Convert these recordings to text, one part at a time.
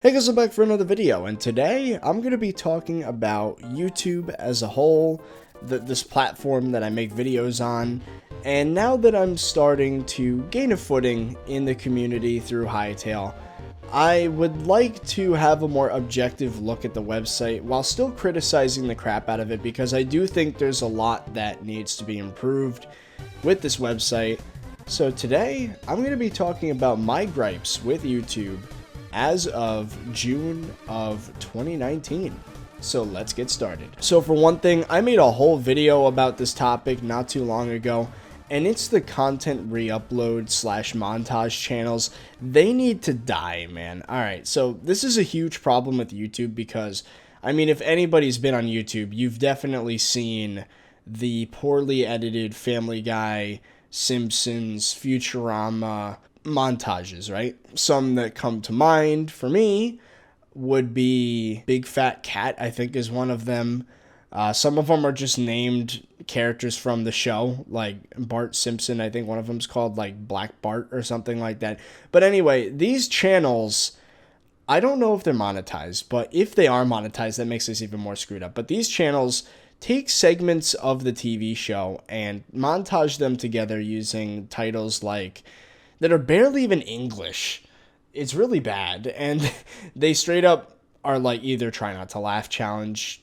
Hey guys, I'm back for another video, and today I'm going to be talking about YouTube as a whole, this platform that I make videos on, and now that I'm starting to gain a footing in the community through Hightail, I would like to have a more objective look at the website while still criticizing the crap out of it, because I do think there's a lot that needs to be improved with this website. So today, I'm going to be talking about my gripes with YouTube as of June of 2019. So let's get started. So for one thing, I made a whole video about this topic not too long ago, and it's the content re-upload / montage channels. They need to die, man. Alright, so this is a huge problem with YouTube because, I mean, if anybody's been on YouTube, you've definitely seen the poorly edited Family Guy, Simpsons, Futurama montages, right? Some that come to mind for me would be Big Fat Cat, I think is one of them. Some of them are just named characters from the show, like Bart Simpson. I think one of them's called like Black Bart or something like that. But anyway, these channels, I don't know if they're monetized, but if they are monetized, that makes this even more screwed up. But these channels take segments of the TV show and montage them together using titles like that are barely even English. It's really bad. And they straight up are like either Try Not to Laugh challenge.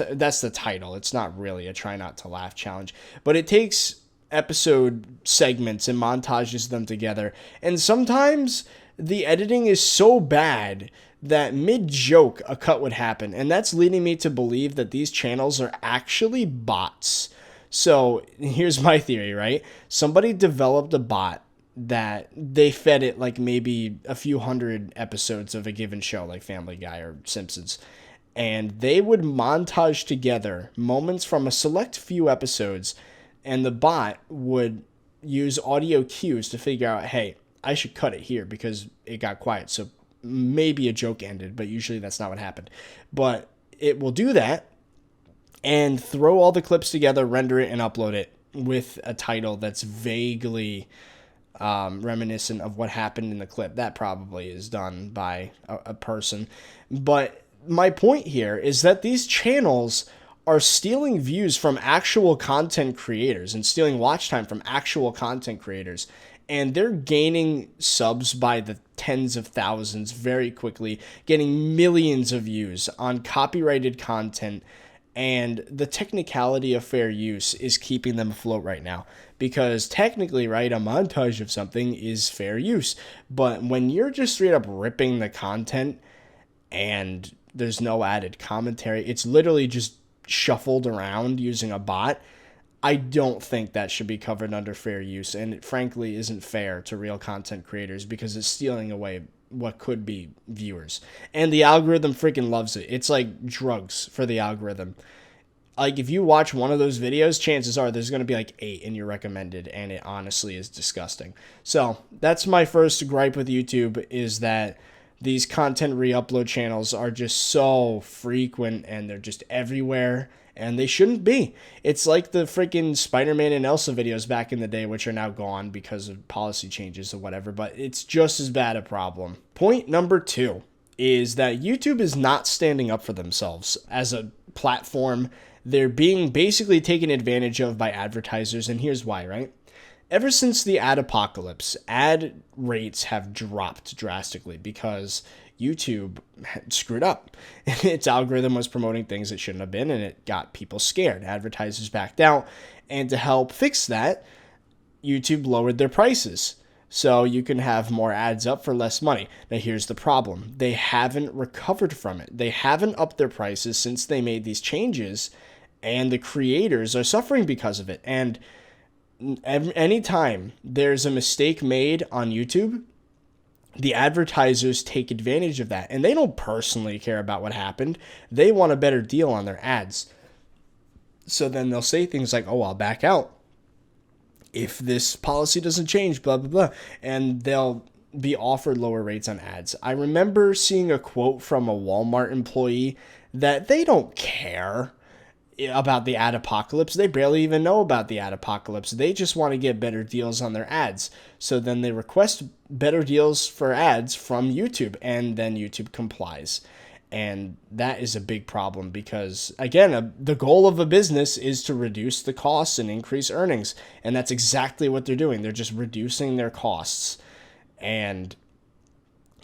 That's the title. It's not really a Try Not to Laugh challenge. But it takes episode segments and montages them together. And sometimes the editing is so bad that mid-joke a cut would happen. And that's leading me to believe that these channels are actually bots. So here's my theory, right? Somebody developed a bot that they fed it like maybe a few hundred episodes of a given show like Family Guy or Simpsons, and they would montage together moments from a select few episodes, and the bot would use audio cues to figure out, hey, I should cut it here because it got quiet, so maybe a joke ended, but usually that's not what happened. But it will do that and throw all the clips together, render it, and upload it with a title that's vaguely reminiscent of what happened in the clip. That probably is done by a person. But my point here is that these channels are stealing views from actual content creators and stealing watch time from actual content creators. And they're gaining subs by the tens of thousands very quickly, getting millions of views on copyrighted content. And the technicality of fair use is keeping them afloat right now. Because technically, right, a montage of something is fair use. But when you're just straight up ripping the content and there's no added commentary, it's literally just shuffled around using a bot, I don't think that should be covered under fair use. And it frankly isn't fair to real content creators because it's stealing away what could be viewers. And the algorithm freaking loves it. It's like drugs for the algorithm. Like, if you watch one of those videos, chances are there's going to be like 8 in your recommended, and it honestly is disgusting. So that's my first gripe with YouTube, is that these content re-upload channels are just so frequent and they're just everywhere, and they shouldn't be. It's like the freaking Spider-Man and Elsa videos back in the day, which are now gone because of policy changes or whatever, but it's just as bad a problem. Point number 2 is that YouTube is not standing up for themselves as a platform. They're being basically taken advantage of by advertisers, and here's why, right? Ever since the ad apocalypse, ad rates have dropped drastically because YouTube screwed up. Its algorithm was promoting things it shouldn't have been, and it got people scared. Advertisers backed out, and to help fix that, YouTube lowered their prices so you can have more ads up for less money. Now, here's the problem. They haven't recovered from it. They haven't upped their prices since they made these changes, and the creators are suffering because of it. And anytime there's a mistake made on YouTube, the advertisers take advantage of that. And they don't personally care about what happened. They want a better deal on their ads. So then they'll say things like, oh, I'll back out if this policy doesn't change, blah, blah, blah. And they'll be offered lower rates on ads. I remember seeing a quote from a Walmart employee that they don't care. about the ad apocalypse. They barely even know about the ad apocalypse. They just want to get better deals on their ads. So then they request better deals for ads from YouTube, and then YouTube complies. And that is a big problem because, again, the goal of a business is to reduce the costs and increase earnings. And that's exactly what they're doing. They're just reducing their costs. And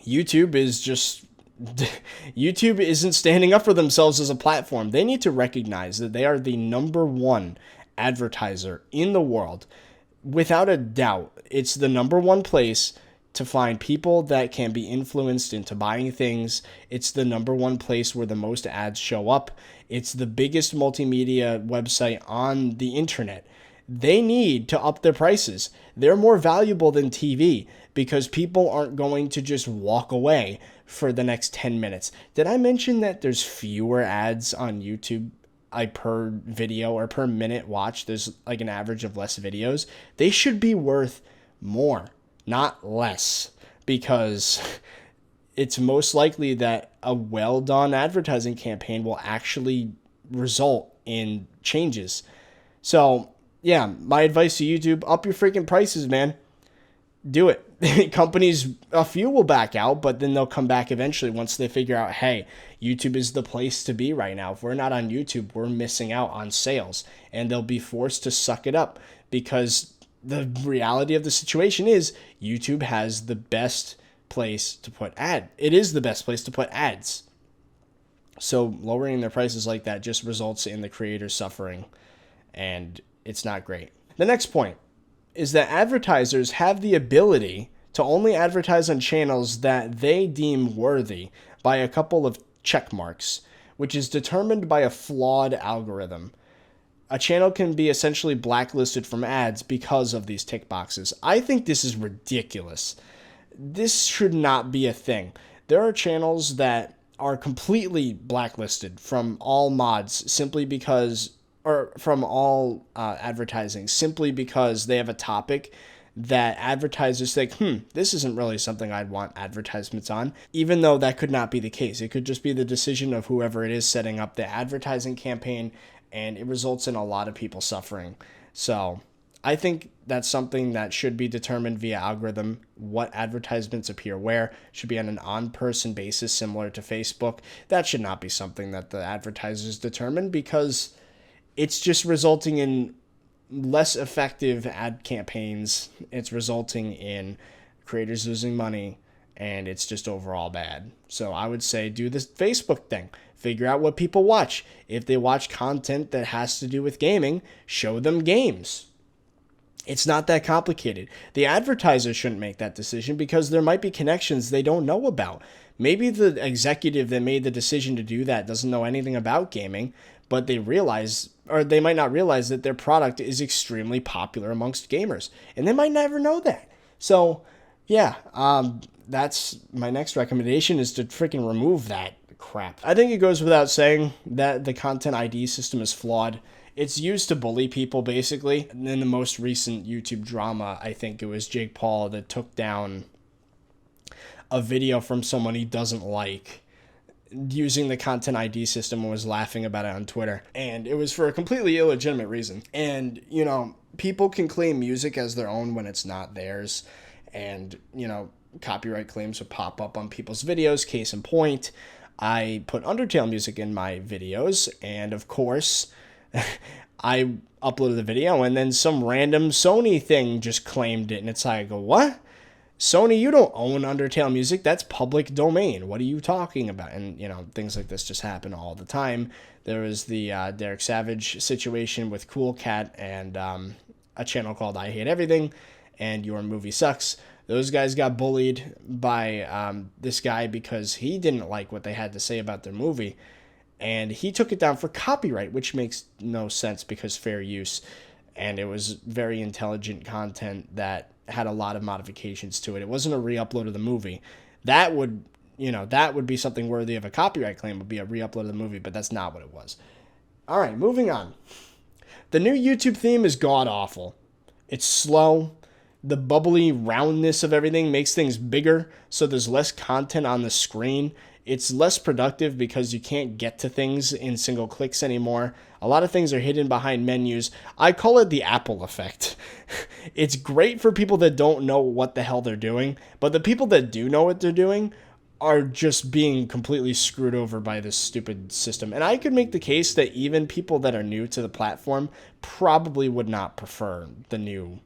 YouTube is just YouTube isn't standing up for themselves as a platform. They need to recognize that they are the #1 advertiser in the world. Without a doubt, it's the #1 place to find people that can be influenced into buying things. It's the #1 place where the most ads show up. It's the biggest multimedia website on the internet. They need to up their prices. They're more valuable than TV because people aren't going to just walk away for the next 10 minutes. Did I mention that there's fewer ads on YouTube per video or per minute watch? There's like an average of less videos. They should be worth more, not less, because it's most likely that a well-done advertising campaign will actually result in changes. So, yeah, my advice to YouTube, up your freaking prices, man. Do it. Companies, a few will back out, but then they'll come back eventually once they figure out, hey, YouTube is the place to be right now. If we're not on YouTube, we're missing out on sales. And they'll be forced to suck it up because the reality of the situation is YouTube has the best place to put ad. It is the best place to put ads. So lowering their prices like that just results in the creators suffering, and it's not great. The next point is that advertisers have the ability to only advertise on channels that they deem worthy by a couple of check marks, which is determined by a flawed algorithm. A channel can be essentially blacklisted from ads because of these tick boxes. I think this is ridiculous. This should not be a thing. There are channels that are completely blacklisted from all mods simply because, or from all advertising, simply because they have a topic that advertisers think, this isn't really something I'd want advertisements on, even though that could not be the case. It could just be the decision of whoever it is setting up the advertising campaign, and it results in a lot of people suffering. So I think that's something that should be determined via algorithm. What advertisements appear where should be on an on-person basis, similar to Facebook. That should not be something that the advertisers determine, because it's just resulting in less effective ad campaigns. It's resulting in creators losing money, and it's just overall bad. So I would say do this Facebook thing. Figure out what people watch. If they watch content that has to do with gaming, show them games. It's not that complicated. The advertisers shouldn't make that decision because there might be connections they don't know about. Maybe the executive that made the decision to do that doesn't know anything about gaming, but they realize, or they might not realize, that their product is extremely popular amongst gamers, and they might never know that. So, yeah, that's my next recommendation, is to freaking remove that crap. I think it goes without saying that the content ID system is flawed. It's used to bully people, basically. And in the most recent YouTube drama, I think it was Jake Paul that took down a video from someone he doesn't like using the content ID system and was laughing about it on Twitter. And it was for a completely illegitimate reason. And, you know, people can claim music as their own when it's not theirs. And, you know, copyright claims would pop up on people's videos. Case in point, I put Undertale music in my videos, and of course, I uploaded the video, and then some random Sony thing just claimed it, and it's like, I go, what? Sony, you don't own Undertale music. That's public domain. What are you talking about? And, you know, things like this just happen all the time. There was the Derek Savage situation with Cool Cat and a channel called I Hate Everything and Your Movie Sucks. Those guys got bullied by this guy because he didn't like what they had to say about their movie. And he took it down for copyright, which makes no sense because fair use. And it was very intelligent content that had a lot of modifications to it. It wasn't a re-upload of the movie. That would, you know, that would be something worthy of a copyright claim, would be a re-upload of the movie, but that's not what it was. All right, moving on. The new YouTube theme is god-awful. It's slow. The bubbly roundness of everything makes things bigger, so there's less content on the screen. It's less productive because you can't get to things in single clicks anymore. A lot of things are hidden behind menus. I call it the Apple effect. It's great for people that don't know what the hell they're doing, but the people that do know what they're doing are just being completely screwed over by this stupid system. And I could make the case that even people that are new to the platform probably would not prefer the new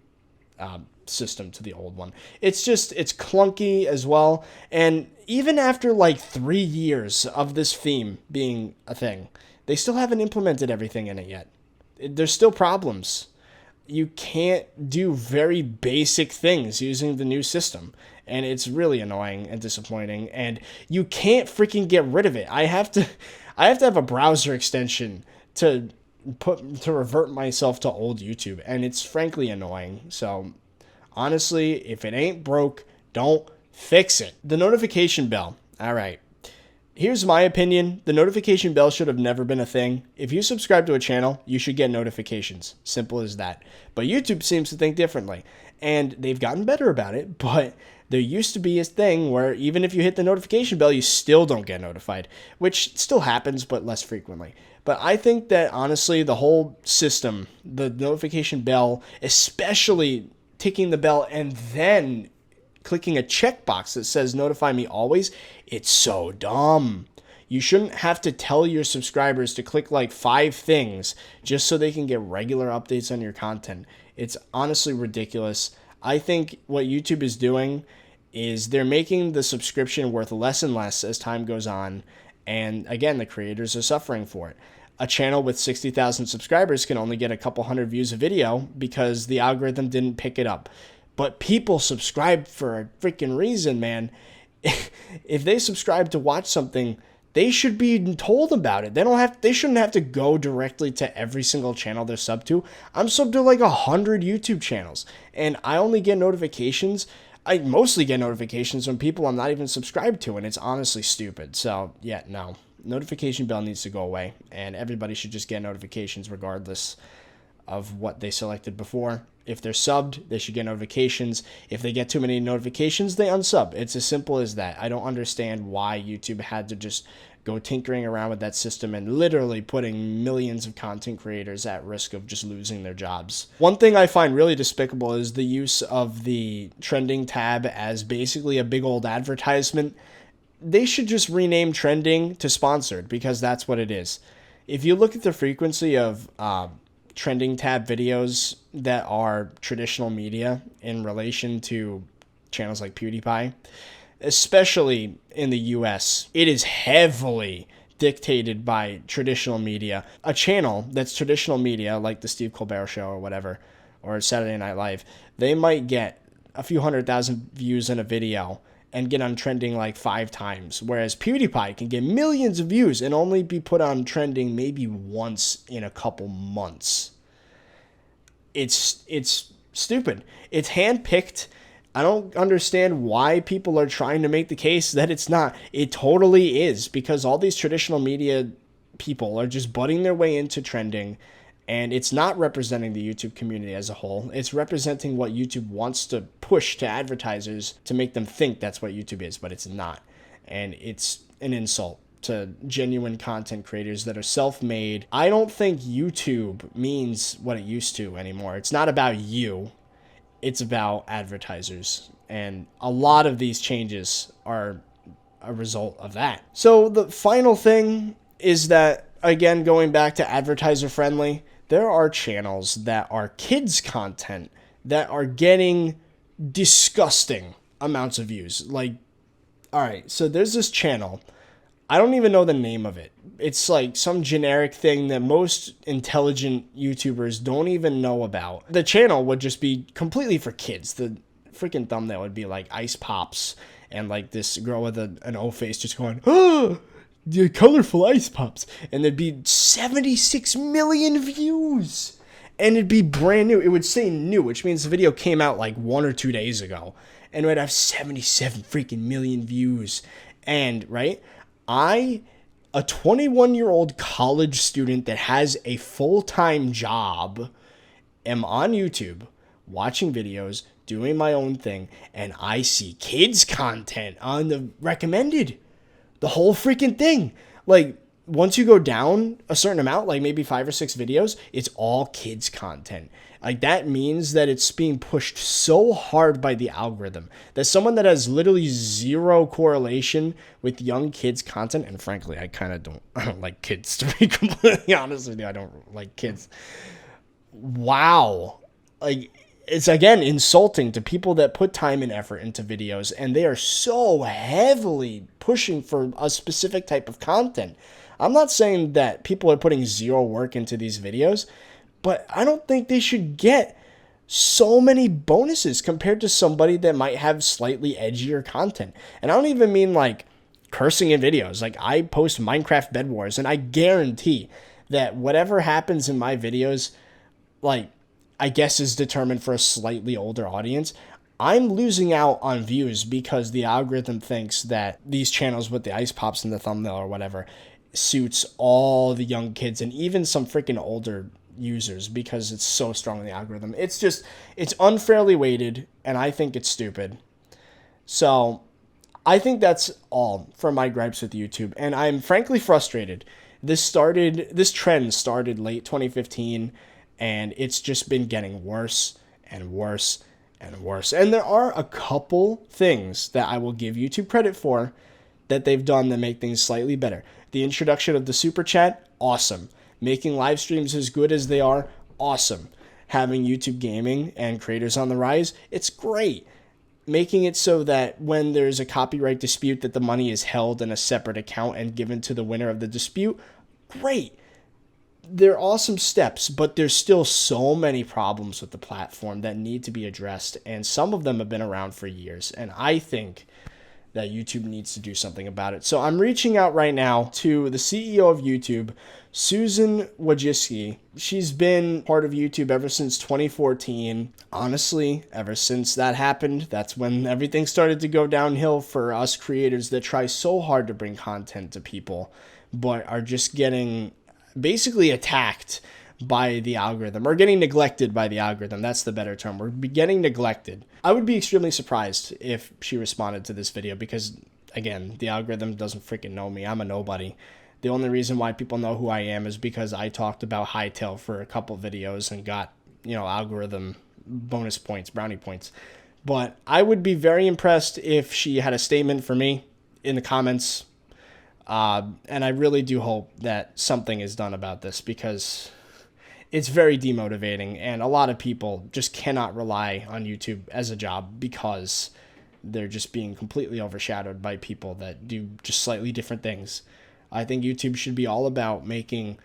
system to the old one. It's clunky as well. And even after like 3 years of this theme being a thing, they still haven't implemented everything in it yet. There's still problems. You can't do very basic things using the new system. And it's really annoying and disappointing. And you can't freaking get rid of it. I have to have a browser extension to revert myself to old YouTube. And it's frankly annoying. So honestly, if it ain't broke, don't fix it. The notification bell. All right. Here's my opinion. The notification bell should have never been a thing. If you subscribe to a channel, you should get notifications. Simple as that. But YouTube seems to think differently. And they've gotten better about it, but there used to be a thing where even if you hit the notification bell, you still don't get notified, which still happens, but less frequently. But I think that honestly, the whole system, the notification bell, especially ticking the bell and then clicking a checkbox that says notify me always, it's so dumb. You shouldn't have to tell your subscribers to click like 5 things just so they can get regular updates on your content. It's honestly ridiculous. I think what YouTube is doing is they're making the subscription worth less and less as time goes on. And again, the creators are suffering for it. A channel with 60,000 subscribers can only get a couple hundred views a video because the algorithm didn't pick it up. But people subscribe for a freaking reason, man. If they subscribe to watch something, they should be told about it. They shouldn't have to go directly to every single channel they're subbed to. I'm subbed to like 100 YouTube channels, and I only get notifications. I mostly get notifications from people I'm not even subscribed to, and it's honestly stupid. So, yeah, no. Notification bell needs to go away, and everybody should just get notifications regardless of what they selected before. If they're subbed, they should get notifications. If they get too many notifications, they unsub. It's as simple as that. I don't understand why YouTube had to just go tinkering around with that system and literally putting millions of content creators at risk of just losing their jobs. One thing I find really despicable is the use of the trending tab as basically a big old advertisement. They should just rename trending to sponsored because that's what it is. If you look at the frequency of trending tab videos that are traditional media in relation to channels like PewDiePie, especially in the US, it is heavily dictated by traditional media. A channel that's traditional media, like the Steve Colbert Show or whatever, or Saturday Night Live, they might get a few 100,000 views in a video and get on trending like 5 times, whereas PewDiePie can get millions of views and only be put on trending maybe once in a couple months. It's stupid. It's handpicked. I don't understand why people are trying to make the case that it's not. It totally is, because all these traditional media people are just butting their way into trending, and it's not representing the YouTube community as a whole. It's representing what YouTube wants to push to advertisers to make them think that's what YouTube is, but it's not. And it's an insult to genuine content creators that are self-made. I don't think YouTube means what it used to anymore. It's not about you. It's about advertisers. And a lot of these changes are a result of that. So the final thing is that, again, going back to advertiser friendly, there are channels that are kids content that are getting disgusting amounts of views. Like, all right, so there's this channel. I don't even know the name of it. It's like some generic thing that most intelligent YouTubers don't even know about. The channel would just be completely for kids. The freaking thumbnail would be like ice pops and like this girl with an O face just going, oh, the colorful ice pops. And there'd be 76 million views. And it'd be brand new. It would say new, which means the video came out like 1 or 2 days ago. And it would have 77 freaking million views. And, right? A 21-year-old college student that has a full-time job, am on YouTube watching videos, doing my own thing, and I see kids content on the recommended. The whole freaking thing. Like, once you go down a certain amount, like maybe 5 or 6 videos, it's all kids content. Like, that means that it's being pushed so hard by the algorithm that someone that has literally zero correlation with young kids content, and frankly, I don't like kids, to be completely honest with you. I don't like kids. Wow. Like, it's again insulting to people that put time and effort into videos, and they are so heavily pushing for a specific type of content. I'm not saying that people are putting zero work into these videos, but I don't think they should get so many bonuses compared to somebody that might have slightly edgier content. And I don't even mean like cursing in videos. Like, I post Minecraft Bed Wars, and I guarantee that whatever happens in my videos, like, I guess is determined for a slightly older audience. I'm losing out on views because the algorithm thinks that these channels with the ice pops in the thumbnail or whatever suits all the young kids and even some freaking older users because it's so strong in the algorithm. It's unfairly weighted, and I think it's stupid. So I think that's all for my gripes with YouTube, and I'm frankly frustrated. This trend started late 2015, and it's just been getting worse and worse and worse. And there are a couple things that I will give YouTube credit for that they've done that make things slightly better. The introduction of the super chat, awesome. Making live streams as good as they are, awesome. Having YouTube gaming and creators on the rise, it's great. Making it so that when there's a copyright dispute that the money is held in a separate account and given to the winner of the dispute, great. They're awesome steps, but there's still so many problems with the platform that need to be addressed, and some of them have been around for years, and I think that YouTube needs to do something about it. So I'm reaching out right now to the CEO of YouTube, Susan Wojcicki. She's been part of YouTube ever since 2014. Honestly, ever since that happened, that's when everything started to go downhill for us creators that try so hard to bring content to people, but are just getting basically attacked by the algorithm, or getting neglected by the algorithm. That's the better term. We're getting neglected. I would be extremely surprised if she responded to this video because, again, the algorithm doesn't freaking know me. I'm a nobody. The only reason why people know who I am is because I talked about Hightail for a couple videos and got, algorithm bonus points, brownie points. But I would be very impressed if she had a statement for me in the comments. And I really do hope that something is done about this because it's very demotivating, and a lot of people just cannot rely on YouTube as a job because they're just being completely overshadowed by people that do just slightly different things. I think YouTube should be all about making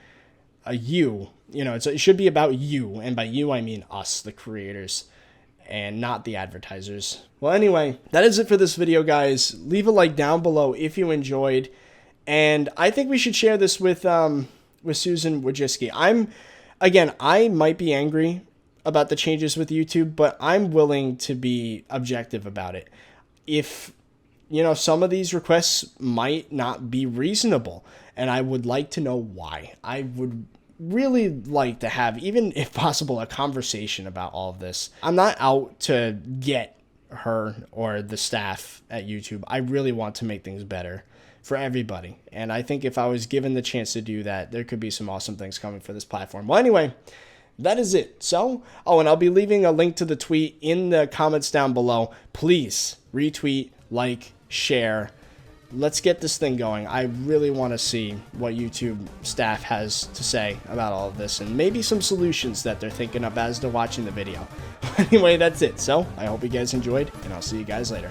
it should be about you, and by you I mean us, the creators, and not the advertisers. Well, anyway, that is it for this video, guys. Leave a like down below if you enjoyed, and I think we should share this with Susan Wojcicki. I might be angry about the changes with YouTube, but I'm willing to be objective about it. If, some of these requests might not be reasonable, and I would like to know why. I would really like to have, even if possible, a conversation about all of this. I'm not out to get her or the staff at YouTube. I really want to make things better for everybody. And I think if I was given the chance to do that, there could be some awesome things coming for this platform. Well, anyway, that is it. So, and I'll be leaving a link to the tweet in the comments down below. Please retweet, like, share. Let's get this thing going. I really want to see what YouTube staff has to say about all of this, and maybe some solutions that they're thinking of as they're watching the video. Anyway, that's it. So I hope you guys enjoyed, and I'll see you guys later.